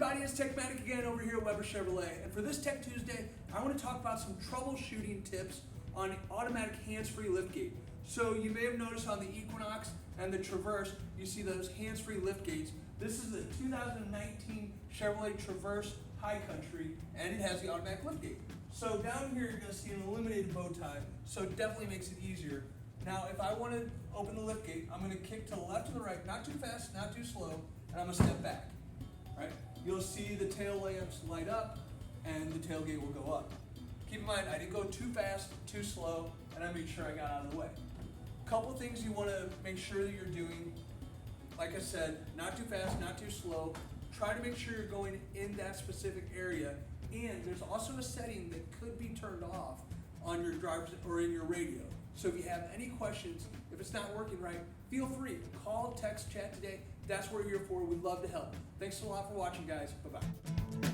everybody, it's Techmatic again over here at Weber Chevrolet, and for this Tech Tuesday, I want to talk about some troubleshooting tips on automatic hands-free liftgate. So you may have noticed on the Equinox and the Traverse, you see those hands-free liftgates. This is the 2019 Chevrolet Traverse High Country, and it has the automatic liftgate. So down here, you're going to see an illuminated bow tie, so it definitely makes it easier. Now, if I want to open the liftgate, I'm going to kick to the left and the right, not too fast, not too slow, and I'm going to step back. Right? You'll see the tail lamps light up and the tailgate will go up. Keep in mind, I didn't go too fast, too slow, and I made sure I got out of the way. Couple things you want to make sure that you're doing. Like I said, not too fast, not too slow. Try to make sure you're going in that specific area. And there's also a setting that could be turned off on your driver's or in your radio. So if you have any questions, if it's not working right, feel free. Call, text, chat today. That's what we're here for. We'd love to help. Thanks a lot for watching, guys. Bye-bye.